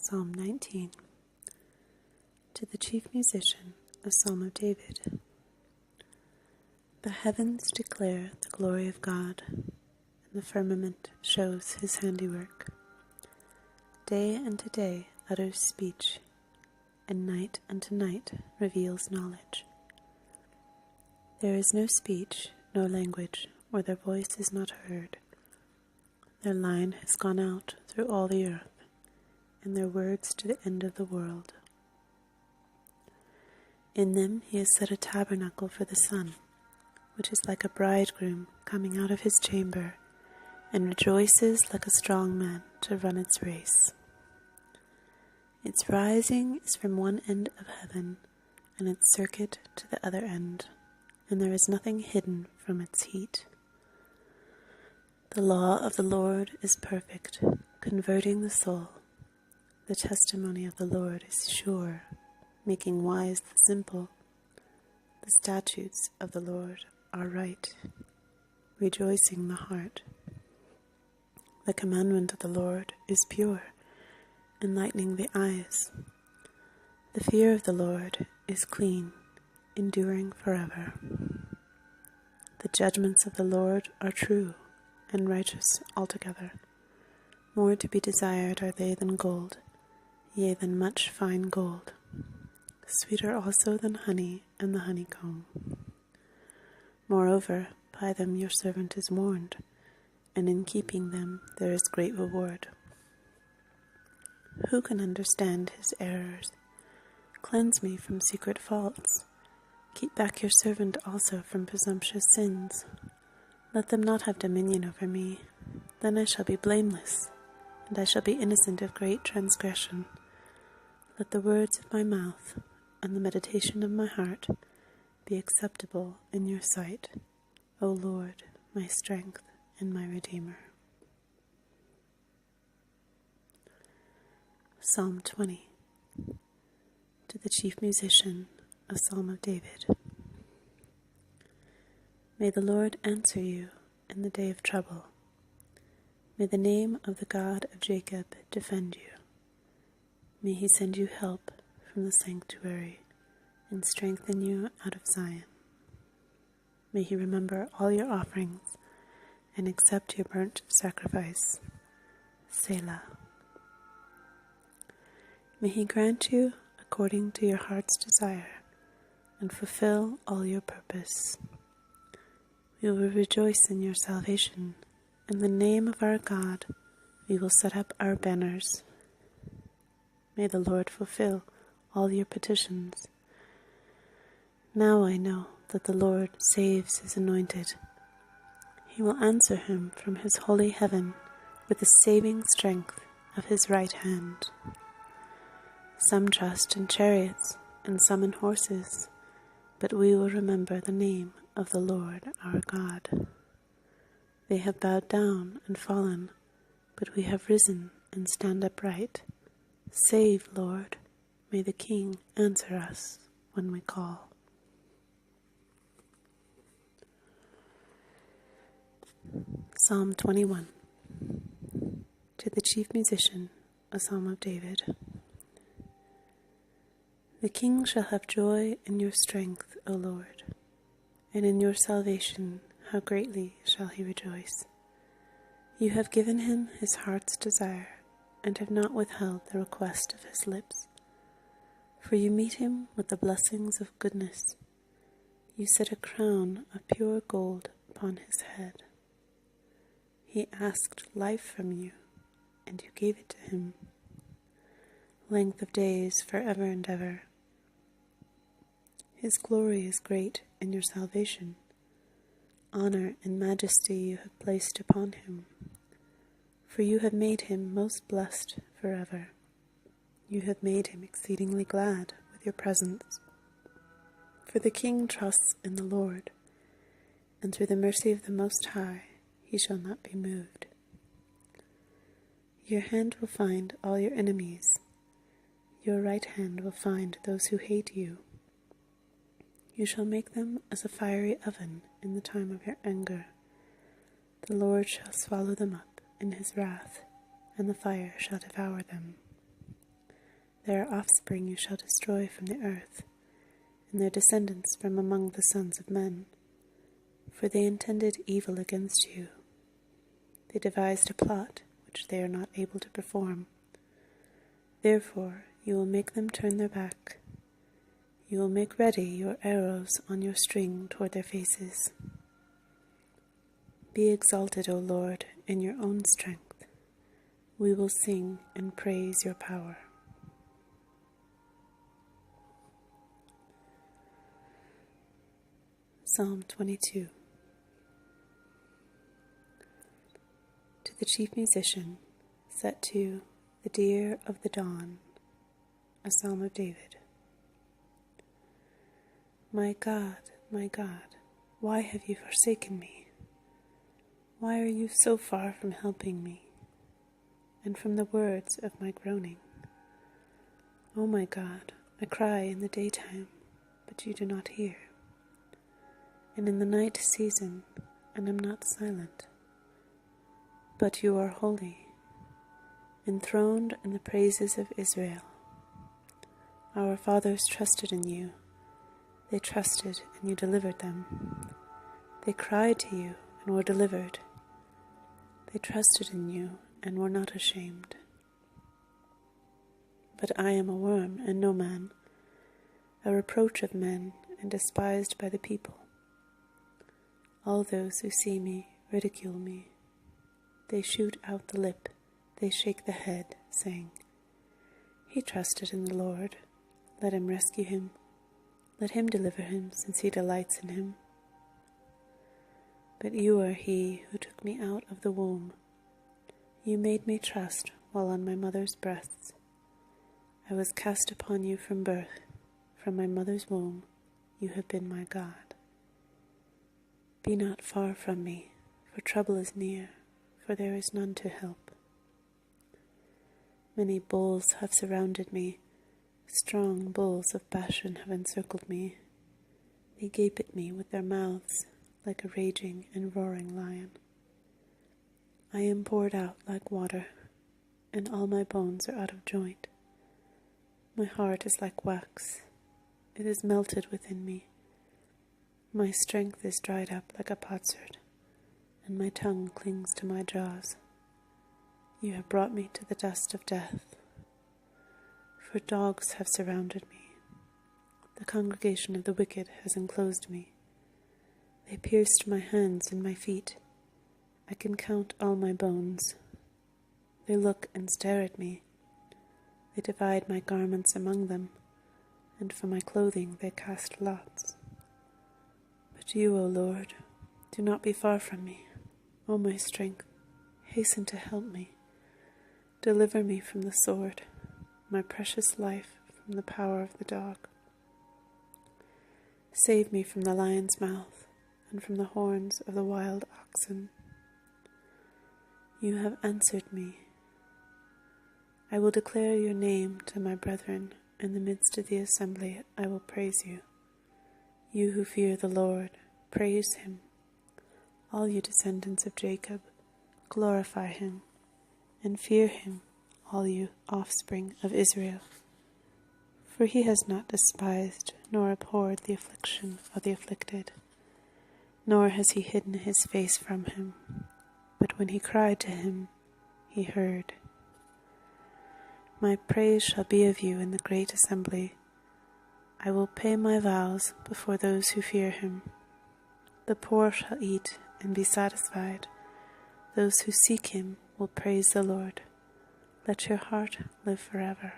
Psalm 19. To the chief musician, a psalm of David. The heavens declare the glory of God, and the firmament shows his handiwork. Day unto day utters speech, and night unto night reveals knowledge. There is no speech, no language, where their voice is not heard. Their line has gone out through all the earth, and their words to the end of the world. In them he has set a tabernacle for the sun, which is like a bridegroom coming out of his chamber, and rejoices like a strong man to run its race. Its rising is from one end of heaven, and its circuit to the other end, and there is nothing hidden from its heat. The law of the Lord is perfect, converting the soul. The testimony of the Lord is sure, making wise the simple. The statutes of the Lord are right, rejoicing the heart. The commandment of the Lord is pure, enlightening the eyes. The fear of the Lord is clean, enduring forever. The judgments of the Lord are true and righteous altogether. More to be desired are they than gold, yea, than much fine gold, sweeter also than honey and the honeycomb. Moreover, by them your servant is warned, and in keeping them there is great reward. Who can understand his errors? Cleanse me from secret faults. Keep back your servant also from presumptuous sins. Let them not have dominion over me. Then I shall be blameless, and I shall be innocent of great transgression. Let the words of my mouth and the meditation of my heart be acceptable in your sight, O Lord, my strength and my Redeemer. Psalm 20. To the chief musician, a psalm of David. May the Lord answer you in the day of trouble. May the name of the God of Jacob defend you. May he send you help from the sanctuary and strengthen you out of Zion. May he remember all your offerings and accept your burnt sacrifice. Selah. May he grant you according to your heart's desire and fulfill all your purpose. We will rejoice in your salvation. In the name of our God, we will set up our banners. May the Lord fulfill all your petitions. Now I know that the Lord saves his anointed. He will answer him from his holy heaven with the saving strength of his right hand. Some trust in chariots and some in horses, but we will remember the name of the Lord our God. They have bowed down and fallen, but we have risen and stand upright. Save, Lord, may the King answer us when we call. Psalm 21. To the chief musician, a psalm of David. The king shall have joy in your strength, O Lord, and in your salvation how greatly shall he rejoice. You have given him his heart's desire, and have not withheld the request of his lips. For you meet him with the blessings of goodness. You set a crown of pure gold upon his head. He asked life from you, and you gave it to him. Length of days forever and ever. His glory is great in your salvation. Honor and majesty you have placed upon him. For you have made him most blessed forever. You have made him exceedingly glad with your presence. For the king trusts in the Lord, and through the mercy of the Most High he shall not be moved. Your hand will find all your enemies. Your right hand will find those who hate you. You shall make them as a fiery oven in the time of your anger. The Lord shall swallow them up in his wrath, and the fire shall devour them. Their offspring you shall destroy from the earth, and their descendants from among the sons of men. For they intended evil against you. They devised a plot which they are not able to perform. Therefore you will make them turn their back. You will make ready your arrows on your string toward their faces. Be exalted, O Lord, in your own strength. We will sing and praise your power. Psalm 22. To the chief musician, set to the Deer of the Dawn, a Psalm of David. My God, why have you forsaken me? Why are you so far from helping me, and from the words of my groaning? O my God, I cry in the daytime, but you do not hear, and in the night season, and am not silent. But you are holy, enthroned in the praises of Israel. Our fathers trusted in you. They trusted, and you delivered them. They cried to you, and were delivered. They trusted in you, and were not ashamed. But I am a worm, and no man, a reproach of men, and despised by the people. All those who see me ridicule me. They shoot out the lip, they shake the head, saying, He trusted in the Lord. Let him rescue him. Let him deliver him, since he delights in him. But you are he who took me out of the womb. You made me trust while on my mother's breasts. I was cast upon you from birth. From my mother's womb you have been my God. Be not far from me, for trouble is near, for there is none to help. Many bulls have surrounded me. Strong bulls of Bashan have encircled me. They gape at me with their mouths like a raging and roaring lion. I am poured out like water, and all my bones are out of joint. My heart is like wax. It is melted within me. My strength is dried up like a potsherd, and my tongue clings to my jaws. You have brought me to the dust of death. For dogs have surrounded me. The congregation of the wicked has enclosed me. They pierced my hands and my feet. I can count all my bones. They look and stare at me. They divide my garments among them, and for my clothing they cast lots. But you, O Lord, do not be far from me. O my strength, hasten to help me. Deliver me from the sword, my precious life from the power of the dog. Save me from the lion's mouth and from the horns of the wild oxen. You have answered me. I will declare your name to my brethren. In the midst of the assembly I will praise you. You who fear the Lord, praise him. All you descendants of Jacob, glorify him, and fear him, all you offspring of Israel. For he has not despised nor abhorred the affliction of the afflicted, nor has he hidden his face from him. But when he cried to him, he heard. My praise shall be of you in the great assembly. I will pay my vows before those who fear him. The poor shall eat and be satisfied. Those who seek him will praise the Lord. Let your heart live forever.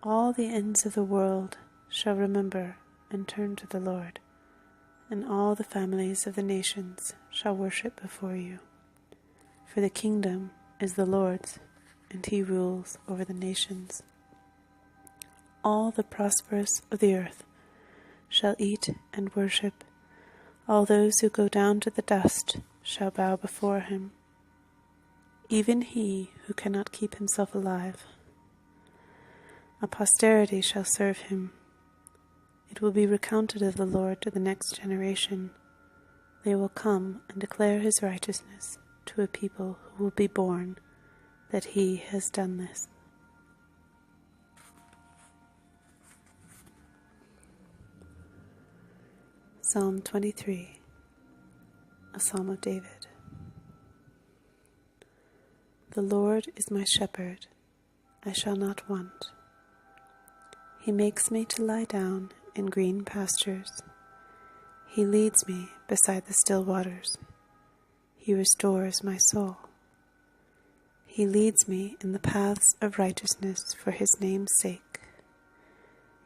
All the ends of the world shall remember and turn to the Lord, and all the families of the nations shall worship before you. For the kingdom is the Lord's, and he rules over the nations. All the prosperous of the earth shall eat and worship. All those who go down to the dust shall bow before him. Even he who cannot keep himself alive. A posterity shall serve him. It will be recounted of the Lord to the next generation. They will come and declare his righteousness to a people who will be born, that he has done this. Psalm 23, a Psalm of David. The Lord is my shepherd, I shall not want. He makes me to lie down in green pastures. He leads me beside the still waters. He restores my soul. He leads me in the paths of righteousness for his name's sake.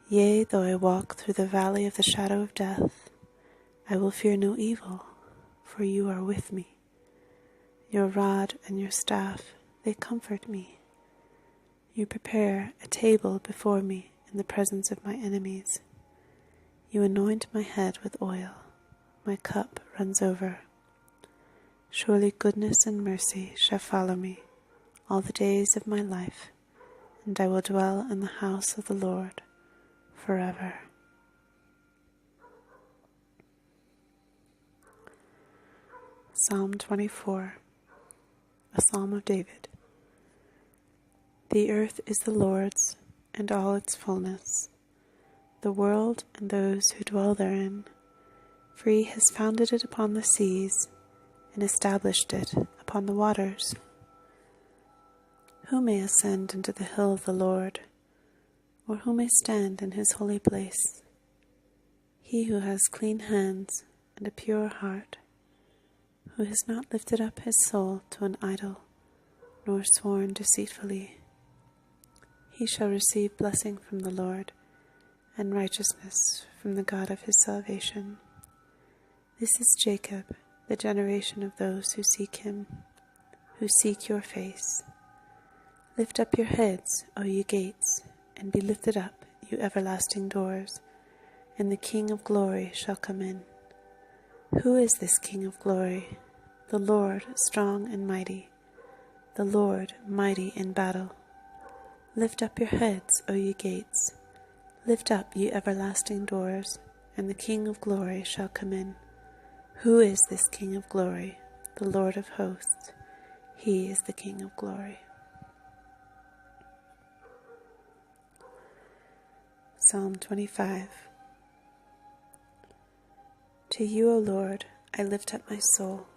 Yea, though I walk through the valley of the shadow of death, I will fear no evil, for you are with me. Your rod and your staff, they comfort me. You prepare a table before me in the presence of my enemies. You anoint my head with oil. My cup runs over. Surely goodness and mercy shall follow me all the days of my life, and I will dwell in the house of the Lord forever. Psalm 24, a Psalm of David. The earth is the Lord's, and all its fullness, the world and those who dwell therein. For he has founded it upon the seas, and established it upon the waters. Who may ascend into the hill of the Lord, or who may stand in his holy place? He who has clean hands and a pure heart, who has not lifted up his soul to an idol, nor sworn deceitfully. He shall receive blessing from the Lord, and righteousness from the God of his salvation. This is Jacob, the generation of those who seek him, who seek your face. Lift up your heads, O ye gates, and be lifted up, you everlasting doors, and the King of glory shall come in. Who is this King of glory? The Lord strong and mighty, the Lord mighty in battle. Lift up your heads, O ye gates. Lift up, ye everlasting doors, and the King of glory shall come in. Who is this King of glory? The Lord of hosts. He is the King of glory. Psalm 25. To you, O Lord, I lift up my soul.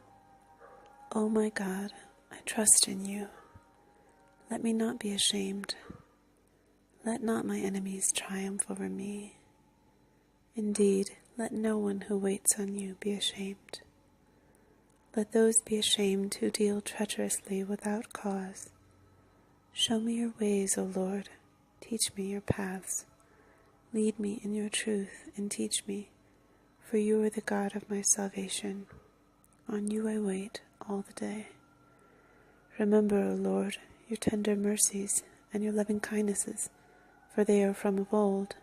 O my God, I trust in you. Let me not be ashamed. Let not my enemies triumph over me. Indeed, let no one who waits on you be ashamed. Let those be ashamed who deal treacherously without cause. Show me your ways, O Lord. Teach me your paths. Lead me in your truth and teach me, for you are the God of my salvation. On you I wait all the day. Remember, O Lord, your tender mercies and your loving kindnesses, for they are from of old.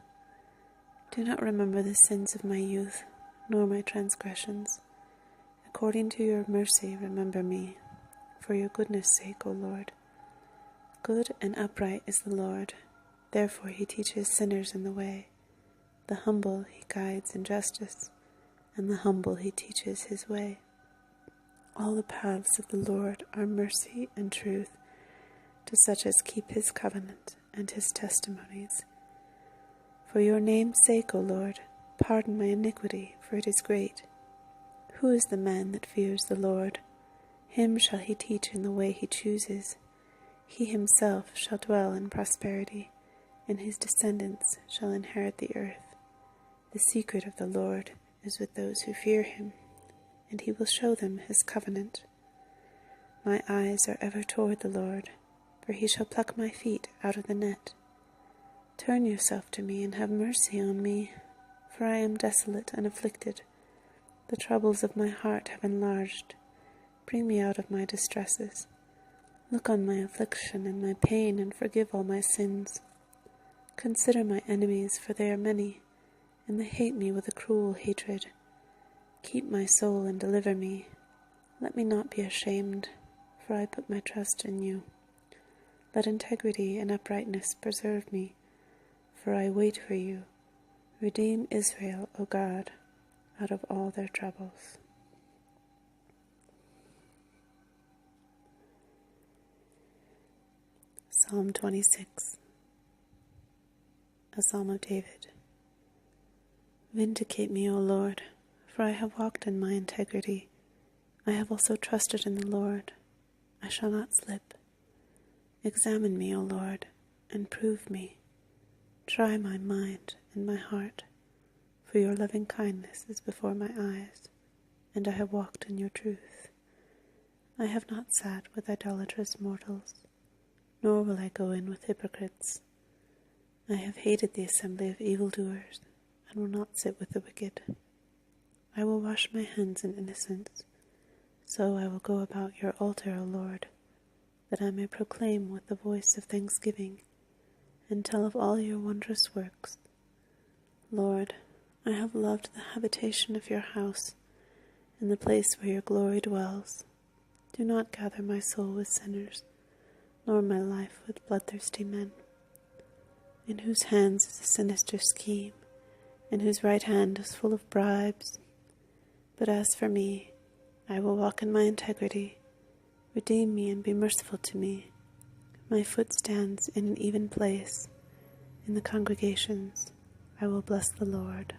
Do not remember the sins of my youth, nor my transgressions. According to your mercy remember me, for your goodness' sake, O Lord. Good and upright is the Lord, therefore he teaches sinners in the way. The humble he guides in justice, and the humble he teaches his way. All the paths of the Lord are mercy and truth to such as keep his covenant and his testimonies. For your name's sake, O Lord, pardon my iniquity, for it is great. Who is the man that fears the Lord? Him shall he teach in the way he chooses. He himself shall dwell in prosperity, and his descendants shall inherit the earth. The secret of the Lord is with those who fear him, and he will show them his covenant. My eyes are ever toward the Lord, for he shall pluck my feet out of the net. Turn yourself to me and have mercy on me, for I am desolate and afflicted. The troubles of my heart have enlarged. Bring me out of my distresses. Look on my affliction and my pain, and forgive all my sins. Consider my enemies, for they are many, and they hate me with a cruel hatred. Keep my soul and deliver me. Let me not be ashamed, for I put my trust in you. Let integrity and uprightness preserve me, for I wait for you. Redeem Israel, O God, out of all their troubles. Psalm 26, a Psalm of David. Vindicate me, O Lord, for I have walked in my integrity. I have also trusted in the Lord. I shall not slip. Examine me, O Lord, and prove me. Try my mind and my heart, for your loving kindness is before my eyes, and I have walked in your truth. I have not sat with idolatrous mortals, nor will I go in with hypocrites. I have hated the assembly of evildoers, and will not sit with the wicked. I will wash my hands in innocence, so I will go about your altar, O Lord, that I may proclaim with the voice of thanksgiving, and tell of all your wondrous works. Lord, I have loved the habitation of your house, and the place where your glory dwells. Do not gather my soul with sinners, nor my life with bloodthirsty men, in whose hands is a sinister scheme, and whose right hand is full of bribes. But as for me, I will walk in my integrity. Redeem me and be merciful to me. My foot stands in an even place. In the congregations, I will bless the Lord.